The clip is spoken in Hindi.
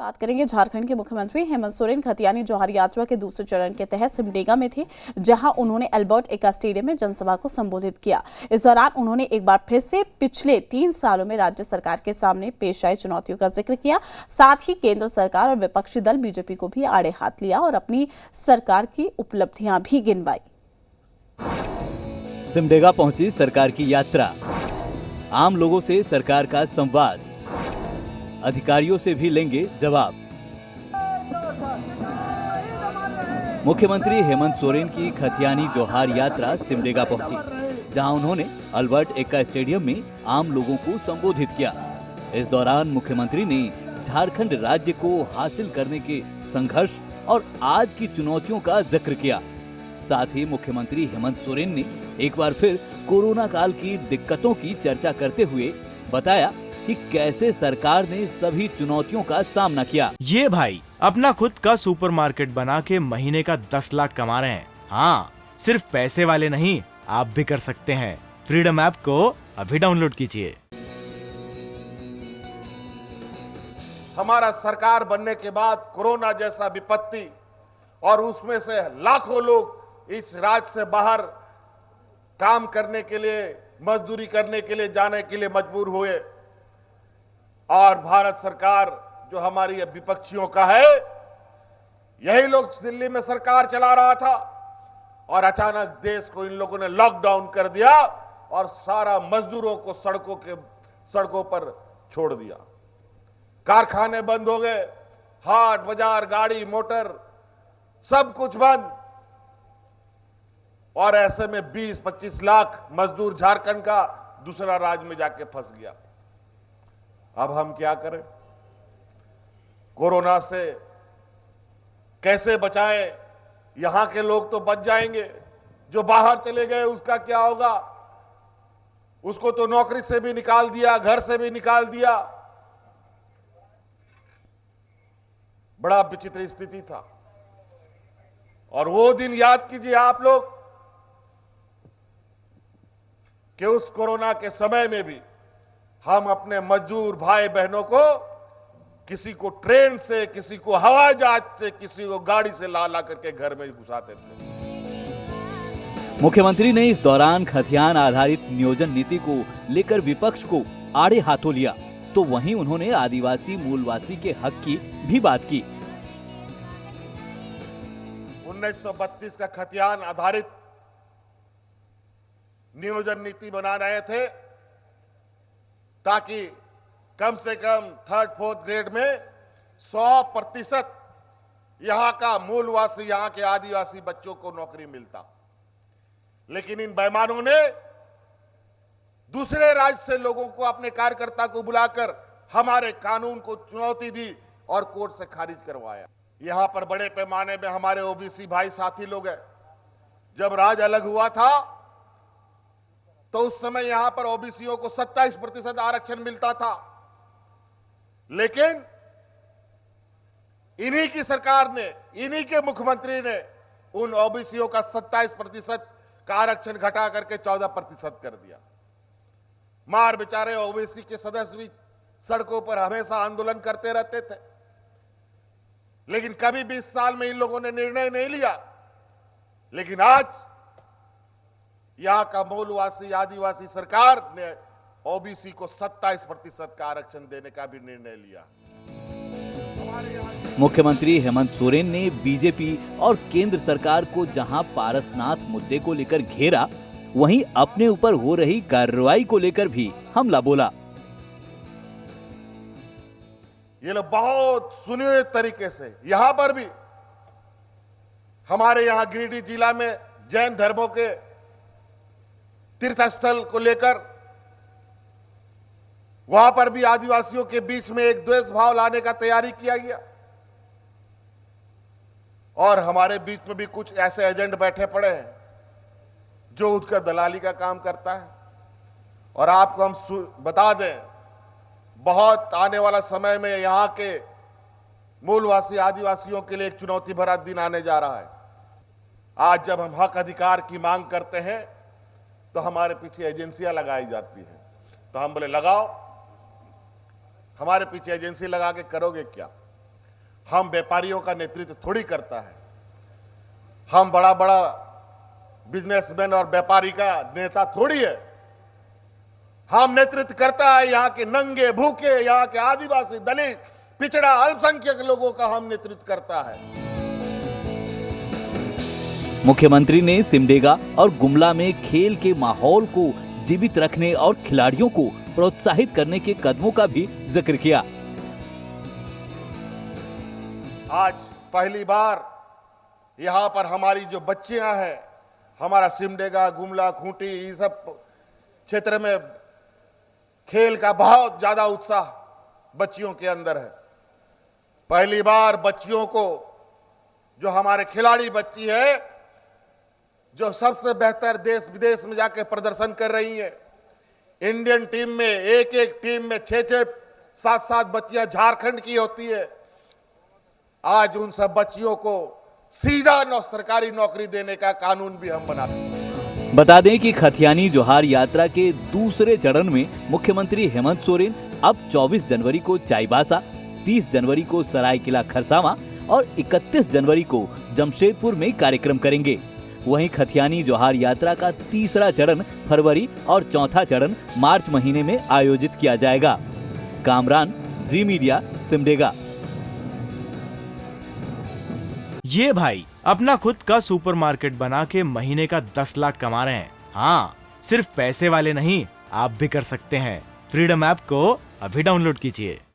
बात करेंगे झारखंड के मुख्यमंत्री हेमंत सोरेन खतियानी जोहार यात्रा के दूसरे चरण के तहत सिमडेगा में थे, जहां उन्होंने अल्बर्ट एक्का स्टेडियम में जनसभा को संबोधित किया। इस दौरान उन्होंने एक बार फिर से पिछले 3 सालों में राज्य सरकार के सामने पेश आई चुनौतियों का जिक्र किया। साथ ही केंद्र सरकार और विपक्षी दल बीजेपी को भी आड़े हाथ लिया और अपनी सरकार की उपलब्धियां भी गिनवाई। सिमडेगा पहुंची सरकार की यात्रा, आम लोगों से सरकार का संवाद, अधिकारियों से भी लेंगे जवाब। मुख्यमंत्री हेमंत सोरेन की खतियानी जोहार यात्रा सिमडेगा पहुंची, जहां उन्होंने अल्बर्ट एक्का स्टेडियम में आम लोगों को संबोधित किया। इस दौरान मुख्यमंत्री ने झारखंड राज्य को हासिल करने के संघर्ष और आज की चुनौतियों का जिक्र किया। साथ ही मुख्यमंत्री हेमंत सोरेन ने एक बार फिर कोरोना काल की दिक्कतों की चर्चा करते हुए बताया कि कैसे सरकार ने सभी चुनौतियों का सामना किया। ये भाई अपना खुद का सुपरमार्केट बना के महीने का 10 लाख कमा रहे हैं। हाँ, सिर्फ पैसे वाले नहीं, आप भी कर सकते हैं। फ्रीडम ऐप को अभी डाउनलोड कीजिए। हमारा सरकार बनने के बाद कोरोना जैसा विपत्ति और उसमें से लाखों लोग इस राज्य से बाहर काम करने के लिए, मजदूरी करने के लिए जाने के लिए मजबूर हुए और भारत सरकार जो हमारी विपक्षियों का है, यही लोग दिल्ली में सरकार चला रहा था और अचानक देश को इन लोगों ने लॉकडाउन कर दिया और सारा मजदूरों को सड़कों पर छोड़ दिया। कारखाने बंद हो गए, हाट बाजार, गाड़ी मोटर सब कुछ बंद, और ऐसे में 20-25 लाख मजदूर झारखंड का दूसरा राज्य में जाके फंस गया। अब हम क्या करें? कोरोना से कैसे बचाएं? यहां के लोग तो बच जाएंगे, जो बाहर चले गए उसका क्या होगा? उसको तो नौकरी से भी निकाल दिया, घर से भी निकाल दिया। बड़ा विचित्र स्थिति था। और वो दिन याद कीजिए आप लोग कि उस कोरोना के समय में भी हम अपने मजदूर भाई बहनों को किसी को ट्रेन से, किसी को हवाई जहाज से, किसी को गाड़ी से ला करके घर में घुसाते थे। मुख्यमंत्री ने इस दौरान खतियान आधारित नियोजन नीति को लेकर विपक्ष को आड़े हाथों लिया, तो वहीं उन्होंने आदिवासी मूलवासी के हक की भी बात की। 1932 का खतियान आधारित नियोजन नीति बना रहे थे ताकि कम से कम 3rd-4th ग्रेड में 100% यहां का मूलवासी, यहां के आदिवासी बच्चों को नौकरी मिलता। लेकिन इन बेईमानों ने दूसरे राज्य से लोगों को, अपने कार्यकर्ता को बुलाकर हमारे कानून को चुनौती दी और कोर्ट से खारिज करवाया। यहां पर बड़े पैमाने में हमारे ओबीसी भाई साथी लोग हैं। जब राज अलग हुआ था तो उस समय यहां पर ओबीसीओं को 27% आरक्षण मिलता था, लेकिन इन्हीं की सरकार ने, इन्हीं के मुख्यमंत्री ने उन ओबीसीओं का 27% का आरक्षण घटा करके 14% कर दिया। मार बेचारे ओबीसी के सदस्य भी सड़कों पर हमेशा आंदोलन करते रहते थे, लेकिन कभी 20 साल में इन लोगों ने निर्णय नहीं लिया। लेकिन आज यहां का मूलवासी आदिवासी सरकार ने ओबीसी को 27% का आरक्षण देने का भी निर्णय लिया। मुख्यमंत्री हेमंत सोरेन ने बीजेपी और केंद्र सरकार को जहां पारसनाथ मुद्दे को लेकर घेरा, वहीं अपने ऊपर हो रही कार्रवाई को लेकर भी हमला बोला। ये लोग बहुत सुनियोजित तरीके से यहां पर भी, हमारे यहां गिरिडीह जिला में जैन धर्मों के तीर्थस्थल को लेकर वहां पर भी आदिवासियों के बीच में एक द्वेष भाव लाने का तैयारी किया गया। और हमारे बीच में भी कुछ ऐसे एजेंट बैठे पड़े हैं जो उसका दलाली का काम करता है। और आपको हम बता दें, बहुत आने वाला समय में यहां के मूलवासी आदिवासियों के लिए एक चुनौती भरा दिन आने जा रहा है। आज जब हम हक अधिकार की मांग करते हैं तो हमारे पीछे एजेंसियां लगाई जाती हैं। तो हम बोले लगाओ, हमारे पीछे एजेंसी लगा के करोगे क्या? हम व्यापारियों का नेतृत्व थोड़ी करता है। हम बड़ा बड़ा बिजनेसमैन और व्यापारी का नेता थोड़ी है। हम नेतृत्व करता है यहाँ के नंगे भूखे, यहाँ के आदिवासी, दलित, पिछड़ा, अल्पसंख्यक लोगों का हम नेतृत्व करता है। मुख्यमंत्री ने सिमडेगा और गुमला में खेल के माहौल को जीवित रखने और खिलाड़ियों को प्रोत्साहित करने के कदमों का भी जिक्र किया। आज पहली बार यहाँ पर हमारी जो बच्चियां हैं, हमारा सिमडेगा, गुमला, खूंटी, ये सब क्षेत्र में खेल का बहुत ज्यादा उत्साह बच्चियों के अंदर है। पहली बार बच्चियों को, जो हमारे खिलाड़ी बच्ची है, जो सबसे बेहतर देश विदेश में जाकर प्रदर्शन कर रही है, इंडियन टीम में एक एक टीम में 6-6, 7-7 बच्चियां झारखंड की होती है। आज उन सब बच्चियों को सीधा सरकारी नौकरी देने का कानून भी हम बनाते हैं। बता दें कि खथियानी जोहार यात्रा के दूसरे चरण में मुख्यमंत्री हेमंत सोरेन अब 24 जनवरी को चाईबासा, 30 जनवरी को सरायकेला खरसावां और 31 जनवरी को जमशेदपुर में कार्यक्रम करेंगे। वहीं खथियानी जोहार यात्रा का तीसरा चरण फरवरी और चौथा चरण मार्च महीने में आयोजित किया जाएगा। कामरान, जी मीडिया, सिमडेगा। ये भाई अपना खुद का सुपरमार्केट बना के महीने का 10 लाख कमा रहे हैं। हाँ, सिर्फ पैसे वाले नहीं, आप भी कर सकते हैं। फ्रीडम ऐप को अभी डाउनलोड कीजिए।